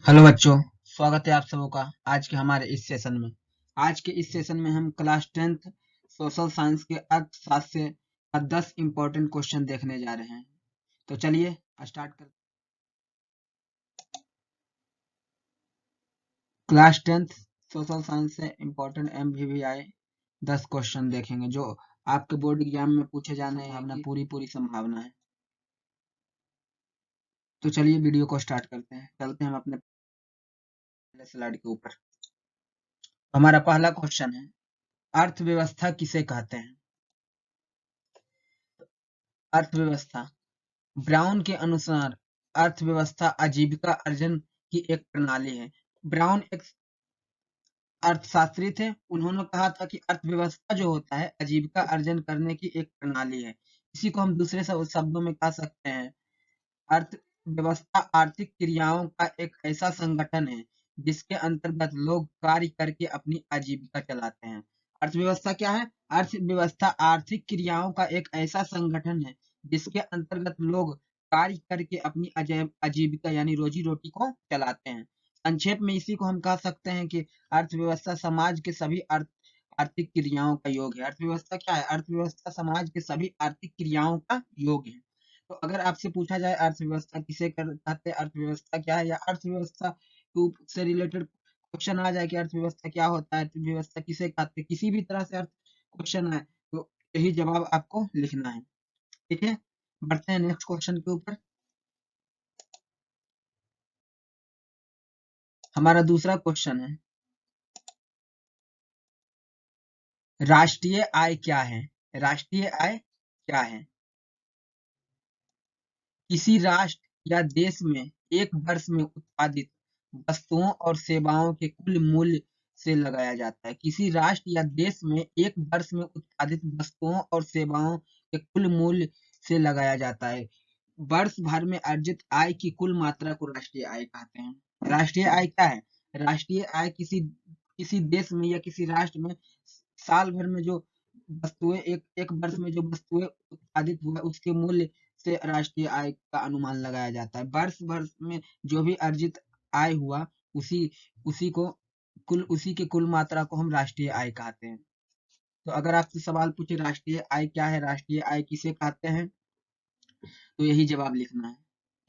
Hello बच्चों, स्वागत है आप सबों का आज के हमारे इस सेशन में। आज के इस सेशन में हम क्लास 10th सोशल साइंस के अर्थशास्त्र से 10 इम्पोर्टेंट क्वेश्चन देखने जा रहे हैं। तो चलिए स्टार्ट कर। क्लास 10th सोशल साइंस से इम्पोर्टेंट MVVI 10 क्वेश्चन देखेंगे जो आपके बोर्ड एग्जाम में पूछे जाने की पूरी संभावना है। तो चलिए वीडियो को स्टार्ट करते हैं। चलते हैं हम अपने पहले स्लाइड के ऊपर। हमारा पहला क्वेश्चन है, अर्थव्यवस्था किसे कहते हैं? अर्थव्यवस्था ब्राउन के अनुसार अर्थव्यवस्था आजीविका अर्जन की एक प्रणाली है। ब्राउन एक अर्थशास्त्री थे। उन्होंने कहा था कि अर्थव्यवस्था जो होता है आजीविका अर्जन करने की एक प्रणाली है। इसी को हम दूसरे शब्दों में कह सकते हैं, अर्थव्यवस्था आर्थिक क्रियाओं का एक ऐसा संगठन है जिसके अंतर्गत लोग कार्य करके अपनी आजीविका चलाते हैं। अर्थव्यवस्था क्या है? अर्थव्यवस्था आर्थिक क्रियाओं का एक ऐसा संगठन है जिसके अंतर्गत लोग कार्य करके अपनी आजीविका यानी रोजी रोटी को चलाते हैं। संक्षेप में इसी को हम कह सकते हैं कि अर्थव्यवस्था समाज के सभी आर्थिक क्रियाओं का योग है। अर्थव्यवस्था क्या है? अर्थव्यवस्था समाज के सभी आर्थिक क्रियाओं का योग है। तो अगर आपसे पूछा जाए अर्थव्यवस्था किसे कहते हैं, अर्थव्यवस्था क्या है, या अर्थव्यवस्था से रिलेटेड क्वेश्चन आ जाए कि अर्थव्यवस्था क्या होता है, अर्थव्यवस्था किसे कहते हैं, किसी भी तरह से अर्थ क्वेश्चन आए तो यही जवाब आपको लिखना है। ठीक है, बढ़ते हैं नेक्स्ट क्वेश्चन के ऊपर। हमारा दूसरा क्वेश्चन है, राष्ट्रीय आय क्या है? राष्ट्रीय आय क्या है? किसी राष्ट्र या देश में एक वर्ष में उत्पादित वस्तुओं और सेवाओं के कुल मूल्य से लगाया जाता है। किसी राष्ट्र या देश में एक वर्ष में उत्पादित वस्तुओं और सेवाओं के कुल मूल्य से लगाया जाता है। वर्ष भर में अर्जित आय की कुल मात्रा को राष्ट्रीय आय कहते हैं। राष्ट्रीय आय क्या है? राष्ट्रीय आय किसी किसी देश में या किसी राष्ट्र में साल भर में जो वस्तुएं एक एक वर्ष में जो वस्तुएं उत्पादित हुआ उसके मूल्य से राष्ट्रीय आय का अनुमान लगाया जाता है। वर्ष भर में जो भी अर्जित आय हुआ उसी उसी को उसी के कुल मात्रा को हम राष्ट्रीय आय कहते हैं। तो अगर आपसे सवाल पूछे राष्ट्रीय आय क्या है, राष्ट्रीय आय किसे कहते हैं, तो यही जवाब लिखना है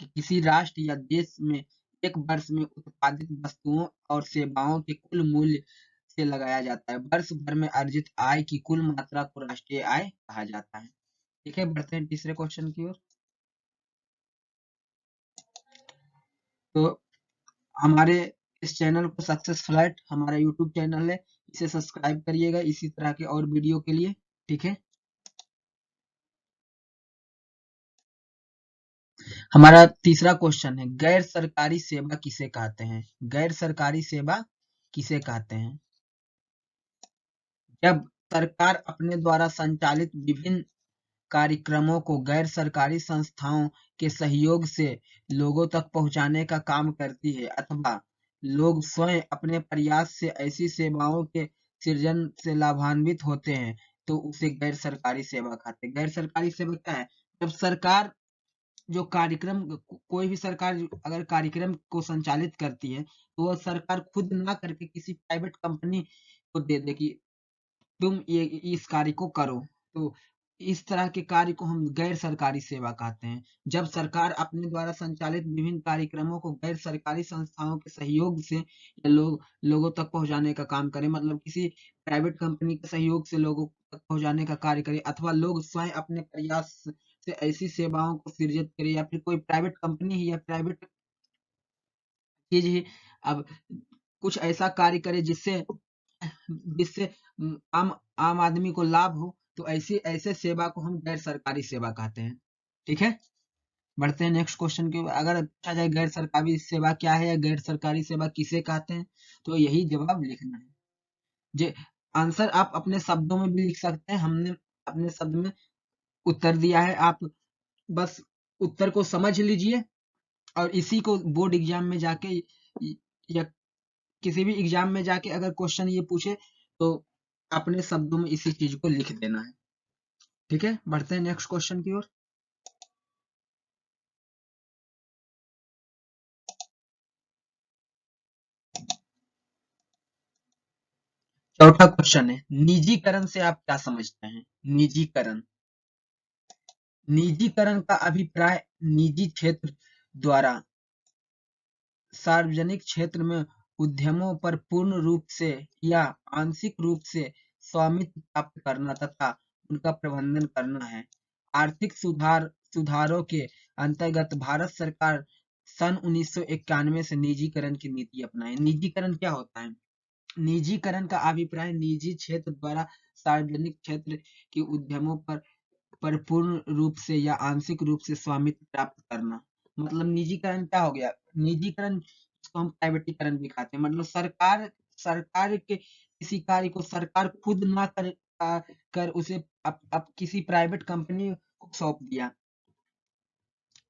कि किसी राष्ट्र या देश में एक वर्ष में उत्पादित वस्तुओं और सेवाओं के कुल मूल्य से लगाया जाता है। वर्ष भर में अर्जित आय की कुल मात्रा को राष्ट्रीय आय कहा जाता है। ठीक है, बढ़ते हैं तीसरे क्वेश्चन की ओर। तो हमारे इस चैनल को सक्सेस फ्लैट हमारा यूट्यूब चैनल है, इसे सब्सक्राइब करिएगा इसी तरह के और वीडियो के लिए। ठीक है, हमारा तीसरा क्वेश्चन है, गैर सरकारी सेवा किसे कहते हैं? गैर सरकारी सेवा किसे कहते हैं? जब सरकार अपने द्वारा संचालित विभिन्न कार्यक्रमों को गैर सरकारी संस्थाओं के सहयोग से लोगों तक पहुंचाने का काम करती है अथवा लोग स्वयं अपने प्रयास से ऐसी सेवाओं के सृजन से लाभान्वित होते हैं तो उसे गैर सरकारी सेवा कहते हैं। गैर सरकारी सेवा क्या है? जब सरकार जो कार्यक्रम कोई भी सरकार अगर कार्यक्रम को संचालित करती है तो वो सरकार खुद ना करके किसी प्राइवेट कंपनी को दे दे कि तुम ये इस कार्य को करो। तो इस तरह के कार्य को हम गैर सरकारी सेवा कहते हैं। जब सरकार अपने द्वारा संचालित विभिन्न कार्यक्रमों को गैर सरकारी संस्थाओं के सहयोग से या लोगों तक पहुंचाने का काम करे, मतलब किसी प्राइवेट कंपनी के सहयोग से लोगों तक पहुंचाने का कार्य करे अथवा लोग स्वयं अपने प्रयास से ऐसी सेवाओं को सृजित करे, या फिर कोई प्राइवेट कंपनी ही या प्राइवेट चीज ही अब कुछ ऐसा कार्य करे जिससे जिससे आम आम आदमी को लाभ हो, तो ऐसी ऐसे सेवा को हम गैर सरकारी सेवा कहते हैं। ठीक है, बढ़ते हैं नेक्स्ट क्वेश्चन के ऊपर। अगर पूछा जाए गैर सरकारी सेवा क्या है या गैर सरकारी सेवा किसे कहते हैं, तो यही जवाब लिखना है। जे आंसर आप अपने शब्दों में भी लिख सकते हैं, हमने अपने शब्द में उत्तर दिया है। आप बस उत्तर को समझ लीजिए और इसी को बोर्ड एग्जाम में जाके या किसी भी एग्जाम में जाके अगर क्वेश्चन ये पूछे तो अपने शब्दों में इसी चीज को लिख देना है। ठीक है, बढ़ते हैं नेक्स्ट क्वेश्चन की ओर। चौथा क्वेश्चन है, निजीकरण से आप क्या समझते हैं? निजीकरण, निजीकरण का अभिप्राय निजी क्षेत्र द्वारा सार्वजनिक क्षेत्र में उद्यमों पर पूर्ण रूप से या आंशिक रूप से स्वामित्व प्राप्त करना तथा उनका प्रबंधन करना है। आर्थिक सुधारों के अंतर्गत भारत सरकार सन 1991 से निजीकरण की नीति अपनाई। निजीकरण क्या होता है? निजीकरण का अभिप्राय निजी क्षेत्र द्वारा सार्वजनिक क्षेत्र के उद्यमों पर पूर्ण रूप से या आंशिक रूप से स्वामित्व प्राप्त करना। मतलब निजीकरण क्या हो गया? निजीकरण जिसको हम प्राइवेटीकरण भी कहते हैं, मतलब सरकार के किसी कार्य को सरकार खुद ना कर उसे अब किसी प्राइवेट कंपनी को सौंप दिया,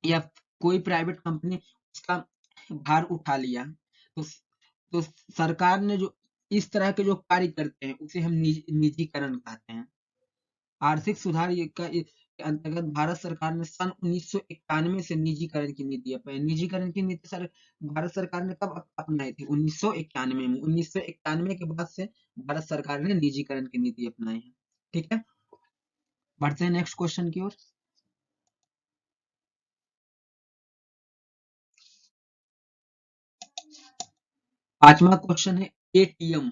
या कोई प्राइवेट कंपनी उसका भार उठा लिया, तो सरकार ने जो इस तरह के जो कार्य करते हैं उसे हम निजीकरण कहते हैं। आर्थिक सुधार के अंतर्गत भारत सरकार ने सन 1991 से निजीकरण की नीति अपनाई। निजीकरण की नीति भारत सरकार ने कब अपनाई थी? 1991 में। 1991 के बाद से भारत सरकार ने निजीकरण की नीति अपनाई है। ठीक है, बढ़ते हैं नेक्स्ट क्वेश्चन की ओर। पांचवा क्वेश्चन है एटीएम।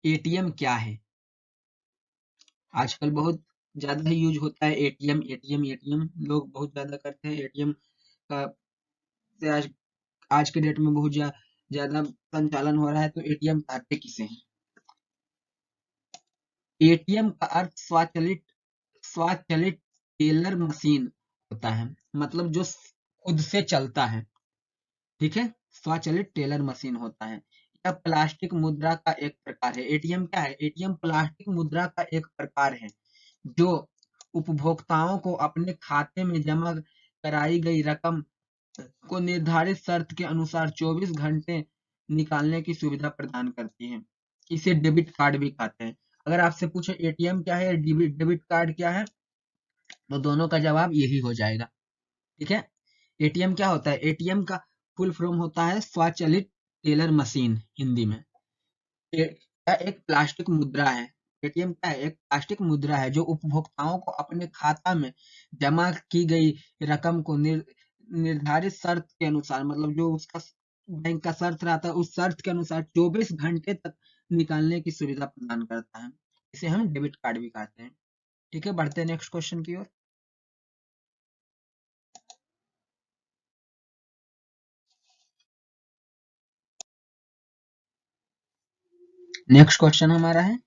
एटीएम क्या है? आजकल बहुत ज्यादा यूज होता है एटीएम, एटीएम, एटीएम लोग बहुत ज्यादा करते हैं। एटीएम का आज के डेट में बहुत ज्यादा संचालन हो रहा है। तो एटीएम कहते किसे हैं? एटीएम का अर्थ स्वचालित टेलर मशीन होता है, मतलब जो खुद से चलता है। ठीक है, स्वचालित टेलर मशीन होता है। यह प्लास्टिक मुद्रा का एक प्रकार है। एटीएम क्या है? एटीएम प्लास्टिक मुद्रा का एक प्रकार है जो उपभोक्ताओं को अपने खाते में जमा कराई गई रकम को निर्धारित शर्त के अनुसार 24 घंटे निकालने की सुविधा प्रदान करती है। इसे डेबिट कार्ड भी कहते हैं। अगर आपसे पूछे एटीएम क्या है, डेबिट कार्ड क्या है, तो दोनों का जवाब यही हो जाएगा। ठीक है, एटीएम क्या होता है? एटीएम का फुल फॉर्म होता है स्वचालित टेलर मशीन हिंदी में। एक प्लास्टिक मुद्रा है। एटीएम क्या है? एक प्लास्टिक मुद्रा है जो उपभोक्ताओं को अपने खाता में जमा की गई रकम को निर्धारित शर्त के अनुसार, मतलब जो उसका बैंक का शर्त रहता है उस शर्त के अनुसार 24 घंटे तक निकालने की सुविधा प्रदान करता है। इसे हम डेबिट कार्ड भी कहते हैं। ठीक है, बढ़ते हैं नेक्स्ट क्वेश्चन की ओर। नेक्स्ट क्वेश्चन हमारा है,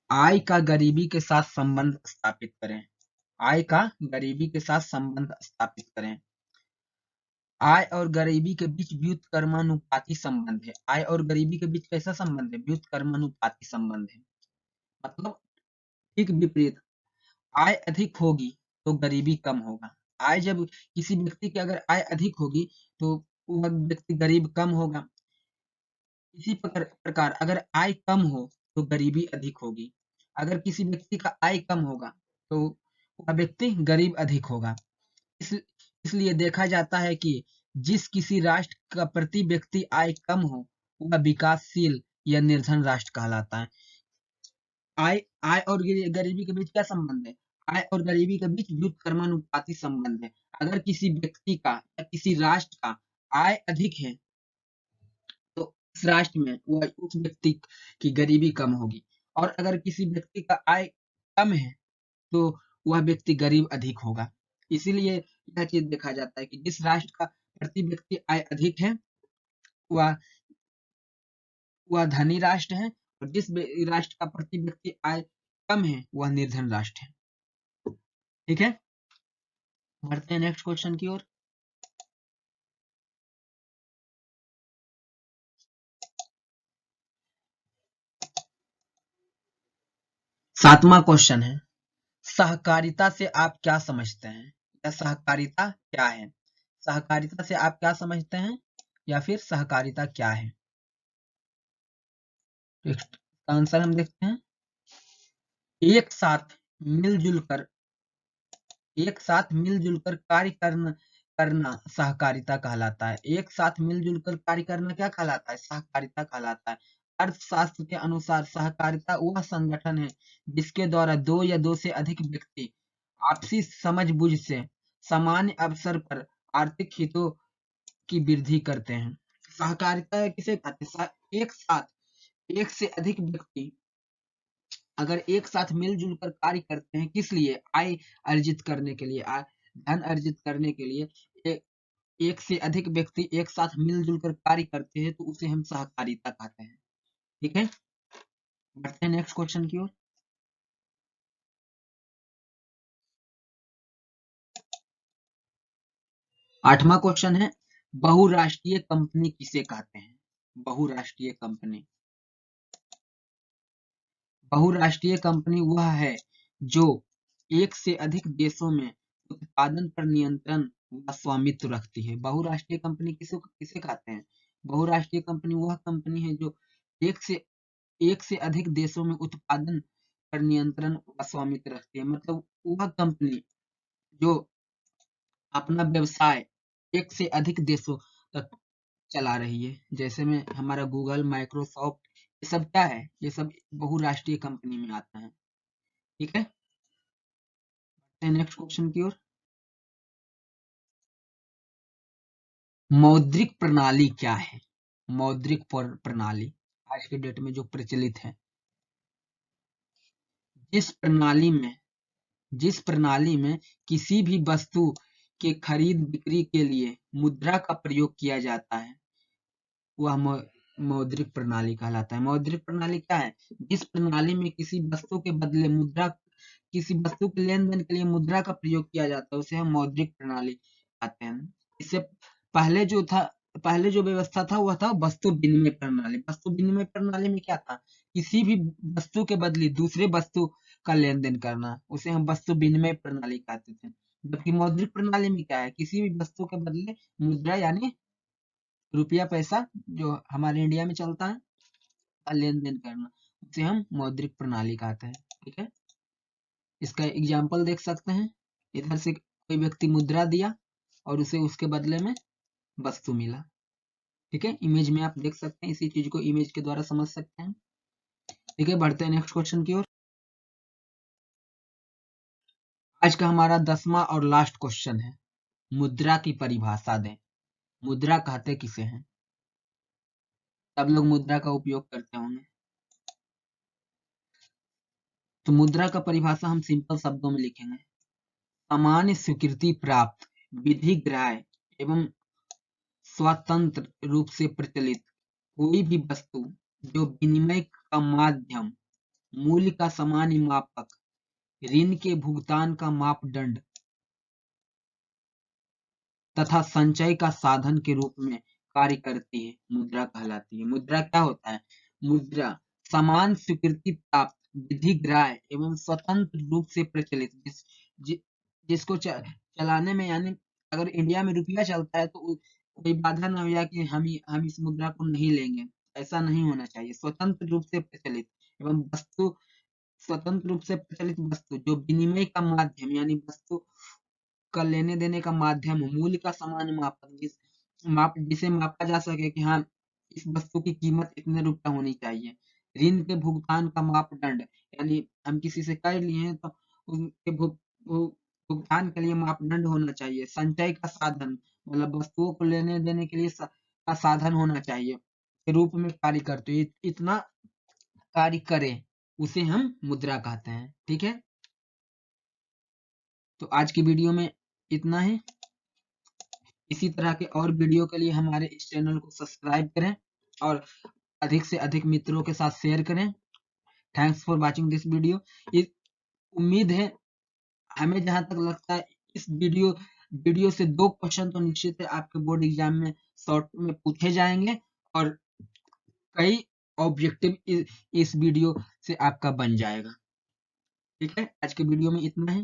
आय का गरीबी के साथ संबंध स्थापित करें। आय का गरीबी के साथ संबंध स्थापित करें। आय और गरीबी के बीच व्युत्क्रमानुपाती संबंध है। आय और गरीबी के बीच कैसा संबंध है? व्युत्क्रमानुपाती संबंध है। मतलब ठीक विपरीत, आय अधिक होगी तो गरीबी कम होगा। आय जब किसी व्यक्ति की अगर आय अधिक होगी तो वह व्यक्ति गरीब कम होगा। इसी प्रकार अगर आय कम हो तो गरीबी अधिक होगी। अगर किसी व्यक्ति का आय कम होगा तो वह व्यक्ति गरीब अधिक होगा। इस इसलिए देखा जाता है कि जिस किसी राष्ट्र का प्रति व्यक्ति आय कम हो वह विकासशील या निर्धन राष्ट्र कहलाता है। आय आय और गरीबी के बीच क्या संबंध है? आय और गरीबी के बीच व्युत्क्रमानुपाती संबंध है। अगर किसी व्यक्ति का या किसी राष्ट्र का आय अधिक है तो उस राष्ट्र में वह उस व्यक्ति की गरीबी कम होगी, और अगर किसी व्यक्ति का आय कम है तो वह व्यक्ति गरीब अधिक होगा। इसीलिए यह चीज देखा जाता है कि जिस राष्ट्र का प्रति व्यक्ति आय अधिक है वह वह धनी राष्ट्र है, और जिस राष्ट्र का प्रति व्यक्ति आय कम है वह निर्धन राष्ट्र है। ठीक है, बढ़ते हैं नेक्स्ट क्वेश्चन की ओर। सातवां क्वेश्चन है, सहकारिता से आप क्या समझते हैं? या सहकारिता क्या है? सहकारिता से आप क्या समझते हैं, या फिर सहकारिता क्या है? आंसर हम देखते हैं, एक साथ मिलजुल कर एक साथ मिलजुल कर कार्य करना सहकारिता कहलाता है। एक साथ मिलजुल कर कार्य करना क्या कहलाता है? सहकारिता कहलाता है। अर्थशास्त्र के अनुसार सहकारिता वह संगठन है जिसके द्वारा दो या दो से अधिक व्यक्ति आपसी समझबूझ से सामान्य अवसर पर आर्थिक हितों की वृद्धि करते हैं। सहकारिता किसे कहते हैं? एक साथ एक से अधिक व्यक्ति अगर एक साथ मिलजुल कर कार्य करते हैं, किस लिए? आय अर्जित करने के लिए, धन अर्जित करने के लिए। एक से अधिक व्यक्ति एक साथ मिलजुल कर कार्य करते हैं तो उसे हम सहकारिता कहते हैं। ठीक है, बढ़ते हैं नेक्स्ट क्वेश्चन की ओर। आठवां क्वेश्चन है, बहुराष्ट्रीय कंपनी किसे कहते हैं? बहुराष्ट्रीय कंपनी, बहुराष्ट्रीय कंपनी वह है जो एक से अधिक देशों में उत्पादन पर नियंत्रण व स्वामित्व रखती है। बहुराष्ट्रीय कंपनी किसे किसे कहते हैं? बहुराष्ट्रीय कंपनी वह कंपनी है जो एक से अधिक देशों में उत्पादन पर नियंत्रण व स्वामित्व रखती है। मतलब वह कंपनी जो अपना व्यवसाय एक से अधिक देशों तक चला रही है। जैसे में हमारा गूगल, माइक्रोसॉफ्ट, ये सब क्या है? ये सब बहुराष्ट्रीय कंपनी में आता है। ठीक है, नेक्स्ट क्वेश्चन की ओर। मौद्रिक प्रणाली क्या है? मौद्रिक प्रणाली आज के डेट में जो प्रचलित है, जिस प्रणाली में किसी भी वस्तु के खरीद बिक्री के लिए मुद्रा का प्रयोग किया जाता है, वह मौद्रिक प्रणाली कहलाता है। मौद्रिक प्रणाली क्या है? जिस प्रणाली में किसी वस्तु के बदले मुद्रा, किसी वस्तु के लेन देन के लिए मुद्रा का प्रयोग किया जाता है, उसे हम मौद्रिक प्रणाली कहते हैं। इससे पहले जो व्यवस्था था वह था वस्तु विनिमय प्रणाली। वस्तु विनिमय प्रणाली में क्या था? किसी भी वस्तु के बदले दूसरे वस्तु का लेन देन करना, उसे हम वस्तु विनिमय प्रणाली कहते थे। जबकि मौद्रिक प्रणाली में क्या है? किसी भी वस्तु के बदले मुद्रा यानी रुपया पैसा जो हमारे इंडिया में चलता है का लेन देन करना, उसे हम मौद्रिक प्रणाली कहते हैं। ठीक है, इसका एग्जाम्पल देख सकते हैं। इधर से कोई व्यक्ति मुद्रा दिया और उसे उसके बदले में वस्तु मिला। ठीक है, इमेज में आप देख सकते हैं, इसी चीज को इमेज के द्वारा समझ सकते हैं। ठीक है, बढ़ते हैं नेक्स्ट क्वेश्चन की ओर। आज का हमारा 10वां और लास्ट क्वेश्चन है, मुद्रा की परिभाषा दें। मुद्रा कहते किसे हैं? सब लोग मुद्रा का उपयोग करते होंगे, तो मुद्रा का परिभाषा हम सिंपल शब्दों में लिखेंगे। सामान्य स्वीकृति प्राप्त, विधि ग्राह्य एवं स्वतंत्र रूप से प्रचलित कोई भी वस्तु जो विनिमय का माध्यम, मूल्य का सामान्य मापक, ऋण के भुगतान का मापदंड तथा संचय का साधन के रूप में कार्य करती है, मुद्रा कहलाती है। मुद्रा क्या होता है? मुद्रा समान स्वीकृति प्राप्त, विधि ग्राह्य एवं स्वतंत्र रूप से प्रचलित, जिसको चलाने में, यानी अगर इंडिया में रुपया चलता है तो कोई बाधा ना हो जाए कि हम इस मुद्रा को नहीं लेंगे, ऐसा नहीं होना चाहिए। स्वतंत्र रूप से प्रचलित एवं स्वतंत्र रूप से प्रचलित वस्तु जो विनिमय का माध्यम यानी वस्तु का लेने देने का माध्यम, मूल्य का समान मापक, जिसे मापा जा सके कि हाँ इस वस्तु की कीमत इतने रुपया होनी चाहिए। ऋण के भुगतान का मापदंड, यानी हम किसी से कर लिए हैं तो उनके भुगतान के लिए मापदंड होना चाहिए। संचय का साधन, मतलब वस्तुओं को लेने देने के लिए का साधन होना चाहिए, के रूप में कार्य करते हैं। इतना कार्य करे उसे हम मुद्रा कहते हैं। ठीक है, तो आज की वीडियो में इतना ही। इसी तरह के और वीडियो के लिए हमारे इस चैनल को सब्सक्राइब करें और अधिक से अधिक मित्रों के साथ शेयर करें। Thanks for watching this video. उम्मीद है, हमें जहां तक लगता है इस वीडियो से 2 क्वेश्चन तो निश्चित है आपके बोर्ड एग्जाम में शॉर्ट में पूछे जाएंगे और कई ऑब्जेक्टिव इस वीडियो से आपका बन जाएगा। ठीक है, आज के वीडियो में इतना है।